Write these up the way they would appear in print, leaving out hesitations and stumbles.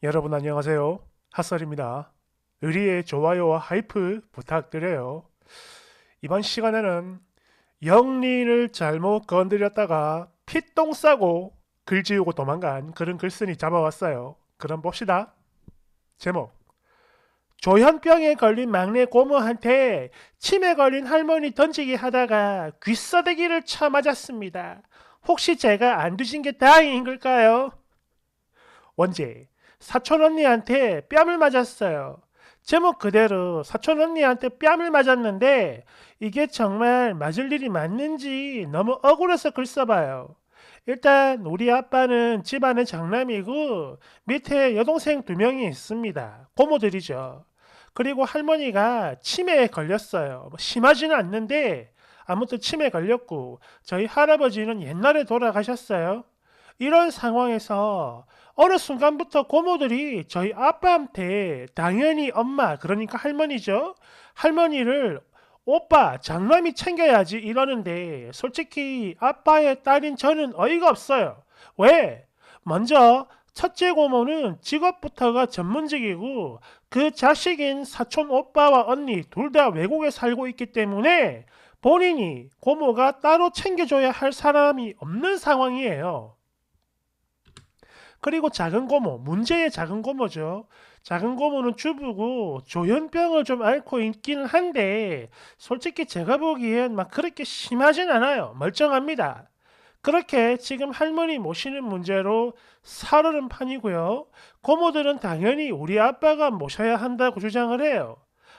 여러분 안녕하세요. 핫설입니다. 의리의 좋아요와 하이프 부탁드려요. 이번 시간에는 영리를 잘못 건드렸다가 피똥 싸고 글 지우고 도망간 그런 글쓴이 잡아왔어요. 그럼 봅시다. 제목: 조현병에 걸린 막내 고모한테 치매 걸린 할머니 던지기 하다가 귀싸대기를 쳐맞았습니다. 혹시 제가 안 드신 게 다행인 걸까요? 원제: 사촌 언니한테 뺨을 맞았어요. 제목 그대로 사촌 언니한테 뺨을 맞았는데 이게 정말 맞을 일이 맞는지 너무 억울해서 글 써봐요. 일단 우리 아빠는 집안의 장남이고 밑에 여동생 2명이 있습니다. 고모들이죠. 그리고 할머니가 치매에 걸렸어요. 뭐 심하지는 않는데 아무튼 치매 걸렸고 저희 할아버지는 옛날에 돌아가셨어요. 이런 상황에서 어느 순간부터 고모들이 저희 아빠한테 당연히 엄마, 그러니까 할머니죠. 할머니를 오빠, 장남이 챙겨야지 이러는데 솔직히 아빠의 딸인 저는 어이가 없어요. 왜? 먼저 첫째 고모는 직업부터가 전문직이고 그 자식인 사촌 오빠와 언니 둘 다 외국에 살고 있기 때문에 본인이 고모가 따로 챙겨줘야 할 사람이 없는 상황이에요. 그리고 작은 고모, 문제의 작은 고모죠. 작은 고모는 주부고 조현병을 좀 앓고 있기는 한데 솔직히 제가 보기엔 막 그렇게 심하진 않아요. 멀쩡합니다. 그렇게 지금 할머니 모시는 문제로 살얼음 판이고요. 고모들은 당연히 우리 아빠가 모셔야 한다고 주장을 해요.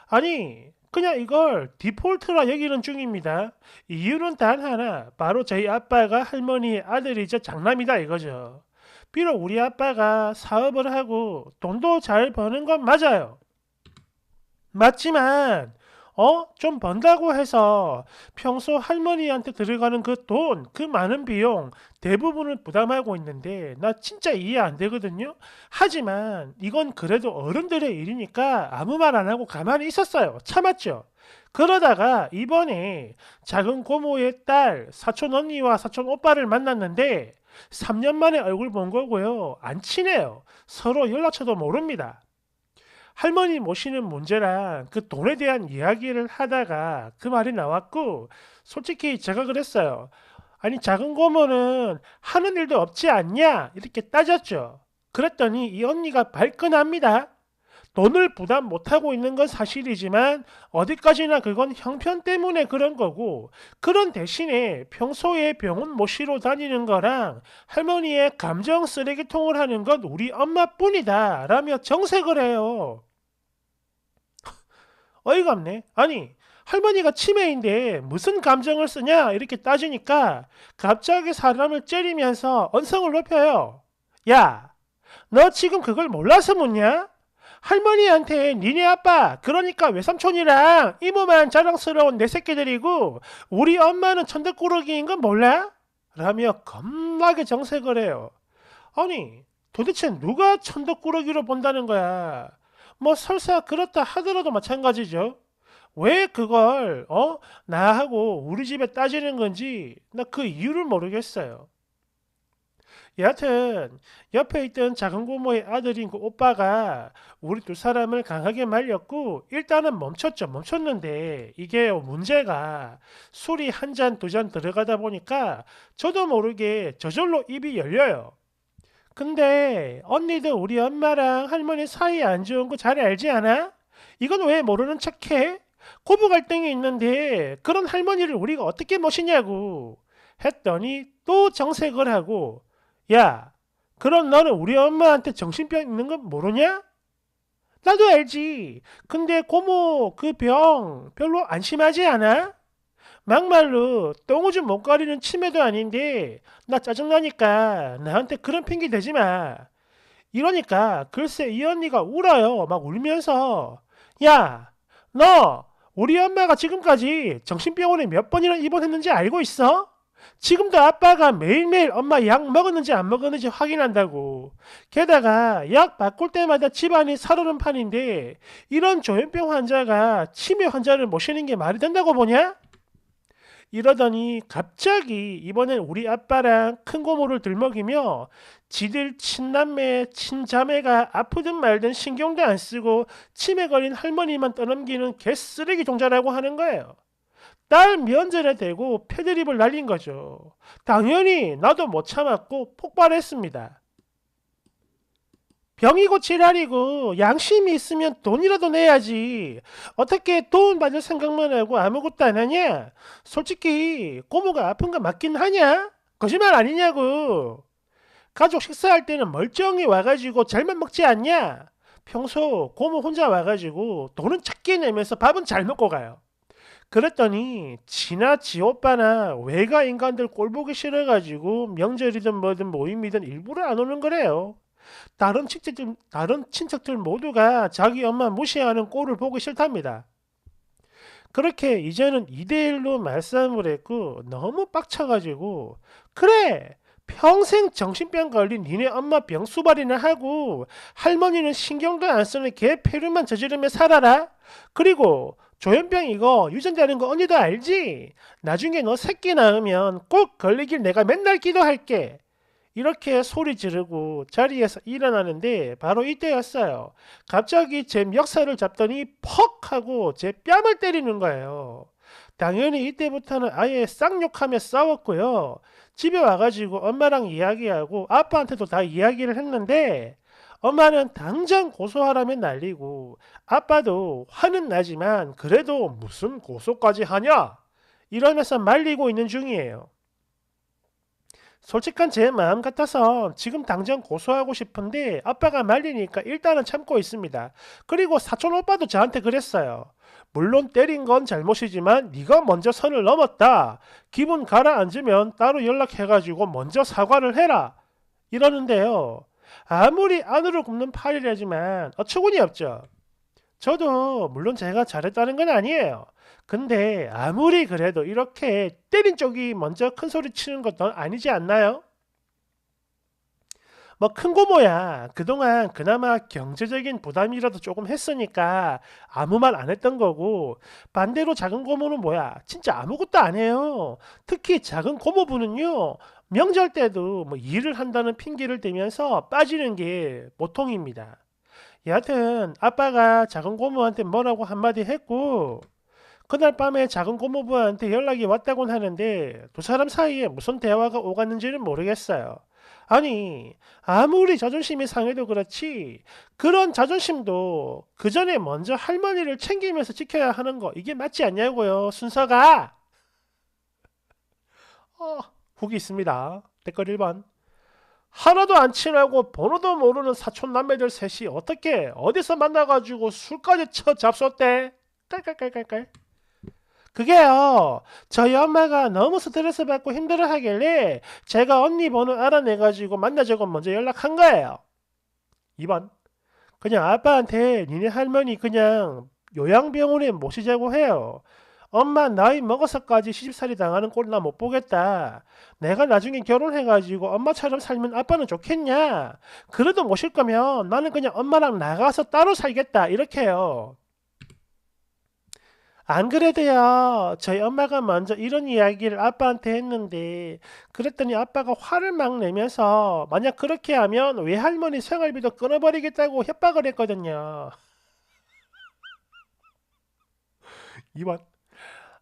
아니, 그냥 이걸 디폴트라 여기는 중입니다. 이유는 단 하나, 바로 저희 아빠가 할머니의 아들이자 장남이다 이거죠. 비록 우리 아빠가 사업을 하고 돈도 잘 버는 건 맞아요. 맞지만, 좀 번다고 해서 평소 할머니한테 들어가는 그 돈, 그 많은 비용 대부분을 부담하고 있는데 나 진짜 이해 안 되거든요. 하지만 이건 그래도 어른들의 일이니까 아무 말 안 하고 가만히 있었어요. 참았죠. 그러다가 이번에 작은 고모의 딸, 사촌 언니와 사촌 오빠를 만났는데 3년 만에 얼굴 본 거고요. 안 친해요. 서로 연락처도 모릅니다. 할머니 모시는 문제랑 그 돈에 대한 이야기를 하다가 그 말이 나왔고, 솔직히 제가 그랬어요. 아니, 작은 고모는 하는 일도 없지 않냐? 이렇게 따졌죠. 그랬더니 이 언니가 발끈합니다. 돈을 부담 못하고 있는 건 사실이지만 어디까지나 그건 형편 때문에 그런 거고, 그런 대신에 평소에 병원 모시러 다니는 거랑 할머니의 감정 쓰레기통을 하는 건 우리 엄마뿐이다 라며 정색을 해요. 어이가 없네. 아니, 할머니가 치매인데 무슨 감정을 쓰냐 이렇게 따지니까 갑자기 사람을 째리면서 언성을 높여요. 야, 너 지금 그걸 몰라서 묻냐? 할머니한테 니네 아빠, 그러니까 외삼촌이랑 이모만 자랑스러운 내 새끼들이고 우리 엄마는 천덕꾸러기인 건 몰라? 라며 겁나게 정색을 해요. 아니, 도대체 누가 천덕꾸러기로 본다는 거야? 뭐 설사 그렇다 하더라도 마찬가지죠. 왜 그걸 나하고 우리 집에 따지는 건지 나 그 이유를 모르겠어요. 여하튼 옆에 있던 작은 고모의 아들인 그 오빠가 우리 두 사람을 강하게 말렸고 일단은 멈췄죠. 멈췄는데 이게 문제가 술이 한 잔, 두 잔 들어가다 보니까 저도 모르게 저절로 입이 열려요. 근데 언니도 우리 엄마랑 할머니 사이 안 좋은 거 잘 알지 않아? 이건 왜 모르는 척해? 고부 갈등이 있는데 그런 할머니를 우리가 어떻게 모시냐고 했더니 또 정색을 하고, 야, 그럼 너는 우리 엄마한테 정신병 있는 거 모르냐? 나도 알지. 근데 고모 그 병 별로 안 심하지 않아? 막말로 똥오줌 못 가리는 치매도 아닌데 나 짜증나니까 나한테 그런 핑계 대지 마. 이러니까 글쎄 이 언니가 울어요. 막 울면서, 야, 너 우리 엄마가 지금까지 정신병원에 몇 번이나 입원했는지 알고 있어? 지금도 아빠가 매일매일 엄마 약 먹었는지 안 먹었는지 확인한다고. 게다가 약 바꿀 때마다 집안이 살얼음 판인데 이런 조현병 환자가 치매 환자를 모시는 게 말이 된다고 보냐? 이러더니 갑자기 이번엔 우리 아빠랑 큰 고모를 들먹이며 지들 친남매 친자매가 아프든 말든 신경도 안 쓰고 치매 걸린 할머니만 떠넘기는 개쓰레기 종자라고 하는 거예요. 딸 면전에 대고 패드립을 날린 거죠. 당연히 나도 못 참았고 폭발했습니다. 병이고 지랄이고 양심이 있으면 돈이라도 내야지. 어떻게 돈 받을 생각만 하고 아무것도 안 하냐? 솔직히 고모가 아픈 거 맞긴 하냐? 거짓말 아니냐고. 가족 식사할 때는 멀쩡히 와가지고 잘만 먹지 않냐? 평소 고모 혼자 와가지고 돈은 작게 내면서 밥은 잘 먹고 가요. 그랬더니 지나 지 오빠나 외가 인간들 꼴보기 싫어가지고 명절이든 뭐든 모임이든 일부러 안 오는 거래요. 다른 친척들 모두가 자기 엄마 무시하는 꼴을 보기 싫답니다. 그렇게 이제는 2대1로 말싸움을 했고 너무 빡쳐가지고 그래 평생 정신병 걸린 니네 엄마 병수발이나 하고 할머니는 신경도 안 쓰는 개 폐류만 저지르며 살아라. 그리고 조현병 이거 유전자는 거 언니도 알지? 나중에 너 새끼 낳으면 꼭 걸리길 내가 맨날 기도할게. 이렇게 소리 지르고 자리에서 일어나는데 바로 이때였어요. 갑자기 제 멱살을 잡더니 퍽 하고 제 뺨을 때리는 거예요. 당연히 이때부터는 아예 쌍욕하며 싸웠고요. 집에 와가지고 엄마랑 이야기하고 아빠한테도 다 이야기를 했는데 엄마는 당장 고소하라면 난리고 아빠도 화는 나지만 그래도 무슨 고소까지 하냐 이러면서 말리고 있는 중이에요. 솔직한 제 마음 같아서 지금 당장 고소하고 싶은데 아빠가 말리니까 일단은 참고 있습니다. 그리고 사촌 오빠도 저한테 그랬어요. 물론 때린 건 잘못이지만 네가 먼저 선을 넘었다. 기분 가라앉으면 따로 연락해가지고 먼저 사과를 해라. 이러는데요. 아무리 안으로 굽는 팔이라지만 어처구니 없죠. 저도 물론 제가 잘했다는 건 아니에요. 근데 아무리 그래도 이렇게 때린 쪽이 먼저 큰 소리 치는 것도 아니지 않나요? 뭐 큰 고모야 그동안 그나마 경제적인 부담이라도 조금 했으니까 아무 말 안 했던 거고 반대로 작은 고모는 뭐야 진짜 아무것도 안 해요. 특히 작은 고모부는요 명절 때도 뭐 일을 한다는 핑계를 대면서 빠지는 게 보통입니다. 여하튼 아빠가 작은 고모한테 뭐라고 한마디 했고 그날 밤에 작은 고모부한테 연락이 왔다곤 하는데 두 사람 사이에 무슨 대화가 오갔는지는 모르겠어요. 아니 아무리 자존심이 상해도 그렇지 그런 자존심도 그 전에 먼저 할머니를 챙기면서 지켜야 하는 거 이게 맞지 않냐고요 순서가. 후기 있습니다. 댓글 1번 하나도 안 친하고 번호도 모르는 사촌 남매들 셋이 어떻게 어디서 만나가지고 술까지 쳐 잡섰대? 깔깔깔깔깔. 그게요. 저희 엄마가 너무 스트레스 받고 힘들어 하길래 제가 언니 번호 알아내가지고 만나자고 먼저 연락한 거예요. 2번. 그냥 아빠한테 니네 할머니 그냥 요양병원에 모시자고 해요. 엄마 나이 먹어서까지 시집살이 당하는 꼴 나 못 보겠다. 내가 나중에 결혼해가지고 엄마처럼 살면 아빠는 좋겠냐? 그래도 모실 거면 나는 그냥 엄마랑 나가서 따로 살겠다. 이렇게요. 안 그래도요, 저희 엄마가 먼저 이런 이야기를 아빠한테 했는데, 그랬더니 아빠가 화를 막 내면서, 만약 그렇게 하면 외할머니 생활비도 끊어버리겠다고 협박을 했거든요. 2번.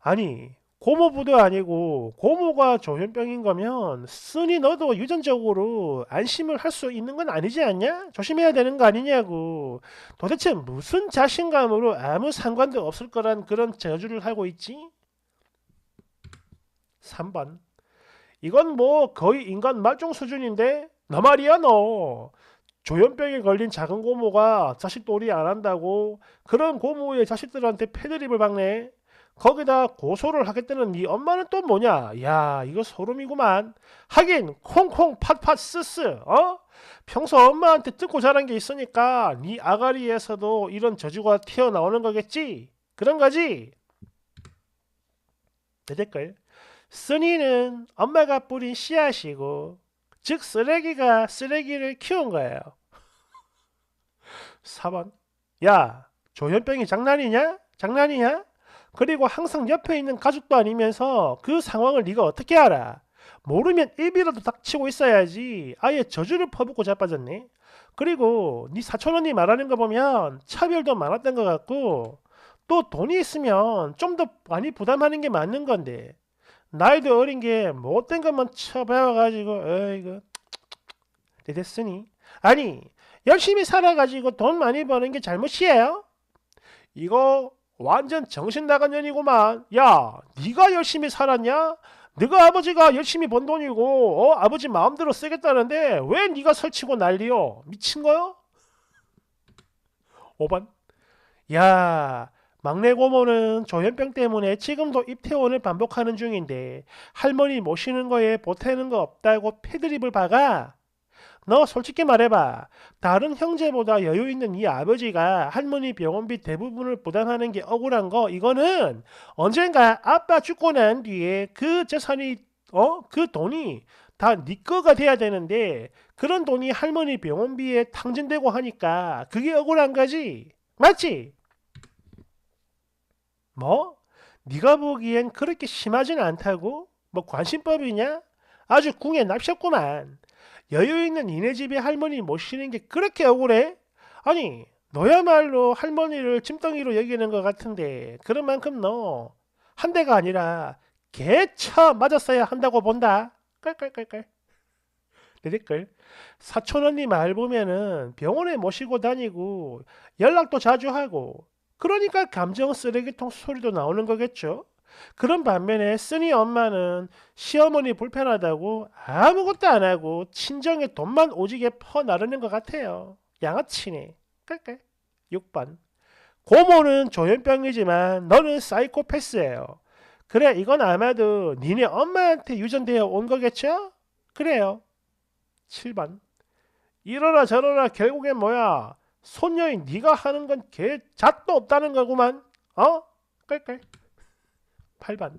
아니, 고모부도 아니고, 고모가 조현병인 거면, 쓰니 너도 유전적으로 안심을 할 수 있는 건 아니지 않냐? 조심해야 되는 거 아니냐고. 도대체 무슨 자신감으로 아무 상관도 없을 거란 그런 저주를 하고 있지? 3번. 이건 뭐 거의 인간 말종 수준인데? 너 말이야 너. 조현병에 걸린 작은 고모가 자식 놀이 안 한다고 그런 고모의 자식들한테 패드립을 박네. 거기다 고소를 하겠다는 네 엄마는 또 뭐냐? 야 이거 소름이구만. 하긴 콩콩 팥팥 쓰쓰 평소 엄마한테 듣고 자란 게 있으니까 네 아가리에서도 이런 저주가 튀어나오는 거겠지? 그런 거지? 내 댓글 쓰니는 엄마가 뿌린 씨앗이고 즉 쓰레기가 쓰레기를 키운 거예요. 4번 야 조현병이 장난이냐? 장난이냐? 그리고 항상 옆에 있는 가족도 아니면서 그 상황을 네가 어떻게 알아? 모르면 입이라도 닥치고 있어야지. 아예 저주를 퍼붓고 자빠졌네. 그리고 네 사촌언니 말하는 거 보면 차별도 많았던 것 같고 또 돈이 있으면 좀 더 많이 부담하는 게 맞는 건데 나이도 어린 게 못된 것만 쳐배워가지고 어이구 됐으니 아니 열심히 살아가지고 돈 많이 버는 게 잘못이에요? 이거 완전 정신 나간 년이구만. 야, 네가 열심히 살았냐? 네가 아버지가 열심히 번 돈이고 아버지 마음대로 쓰겠다는데 왜 네가 설치고 난리요? 미친 거요? 5번. 야, 막내 고모는 조현병 때문에 지금도 입퇴원을 반복하는 중인데 할머니 모시는 거에 보태는 거 없다고 패드립을 박아. 너 솔직히 말해봐. 다른 형제보다 여유 있는 이 아버지가 할머니 병원비 대부분을 부담하는 게 억울한 거, 이거는 언젠가 아빠 죽고 난 뒤에 그 재산이, 그 돈이 다 네 거가 돼야 되는데 그런 돈이 할머니 병원비에 탕진되고 하니까 그게 억울한 거지. 맞지? 뭐? 네가 보기엔 그렇게 심하진 않다고? 뭐 관심법이냐? 아주 궁에 납셨구만. 여유 있는 니네 집에 할머니 모시는 게 그렇게 억울해? 아니, 너야말로 할머니를 짐덩이로 여기는 것 같은데 그런 만큼 너 한 대가 아니라 개쳐 맞았어야 한다고 본다. 깔깔깔깔. 내 댓글. 사촌 언니 말 보면은 병원에 모시고 다니고 연락도 자주 하고 그러니까 감정 쓰레기통 소리도 나오는 거겠죠. 그런 반면에 쓰니 엄마는 시어머니 불편하다고 아무것도 안 하고 친정에 돈만 오지게 퍼나르는 것 같아요. 양아치네. 깔깔. 6번. 고모는 조현병이지만 너는 사이코패스예요. 그래, 이건 아마도 니네 엄마한테 유전되어 온 거겠죠? 그래요. 7번. 이러나 저러나 결국엔 뭐야? 손녀인 네가 하는 건 개 잣도 없다는 거구만. 어? 깔깔. 8번.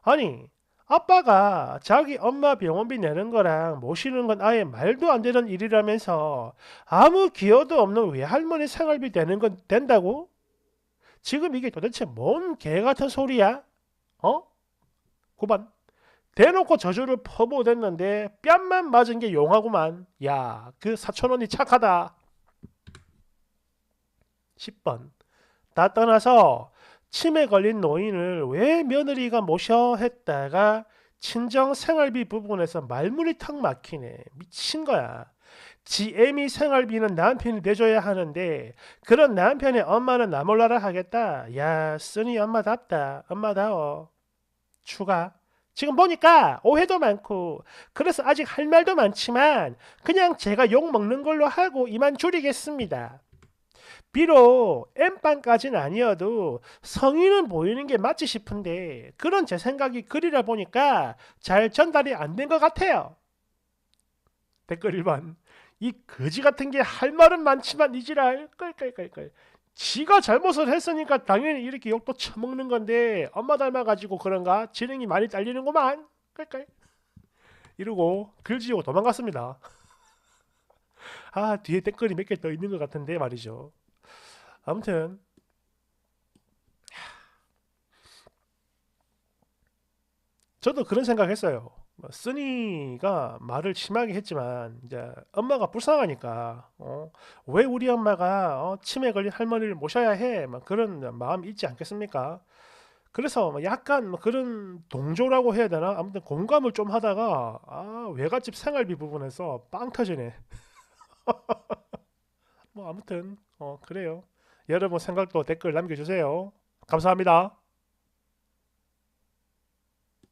아니, 아빠가 자기 엄마 병원비 내는 거랑 모시는 건 아예 말도 안 되는 일이라면서 아무 기여도 없는 외할머니 생활비 내는 건 된다고? 지금 이게 도대체 뭔 개 같은 소리야? 어? 9번. 대놓고 저주를 퍼부어댔는데 뺨만 맞은 게 용하구만. 야, 그 사촌언니 착하다. 10번. 다 떠나서 치매 걸린 노인을 왜 며느리가 모셔 했다가 친정 생활비 부분에서 말문이 턱 막히네. 미친 거야. 지 애미 생활비는 남편이 내줘야 하는데 그런 남편의 엄마는 나 몰라라 하겠다. 야, 쓰니 엄마답다. 엄마다워. 추가. 지금 보니까 오해도 많고 그래서 아직 할 말도 많지만 그냥 제가 욕 먹는 걸로 하고 이만 줄이겠습니다. 비록 M빵까지는 아니어도 성의는 보이는 게 맞지 싶은데 그런 제 생각이 글이라 보니까 잘 전달이 안 된 것 같아요. 댓글 1번. 이 거지 같은 게 할 말은 많지만 이지랄 끌끌끌끌. 지가 잘못을 했으니까 당연히 이렇게 욕도 처먹는 건데 엄마 닮아가지고 그런가 지능이 많이 딸리는구만. 끌끌. 이러고 글 지우고 도망갔습니다. 아, 뒤에 댓글이 몇 개 더 있는 것 같은데 말이죠. 아무튼 저도 그런 생각했어요. 쓰니가 말을 심하게 했지만 이제 엄마가 불쌍하니까 왜 우리 엄마가 치매 걸린 할머니를 모셔야 해? 막 그런 마음이 있지 않겠습니까? 그래서 약간 그런 동조라고 해야 되나? 아무튼 공감을 좀 하다가 외갓집 생활비 부분에서 빵 터지네. 뭐 아무튼 그래요. 여러분 생각도 댓글 남겨주세요. 감사합니다.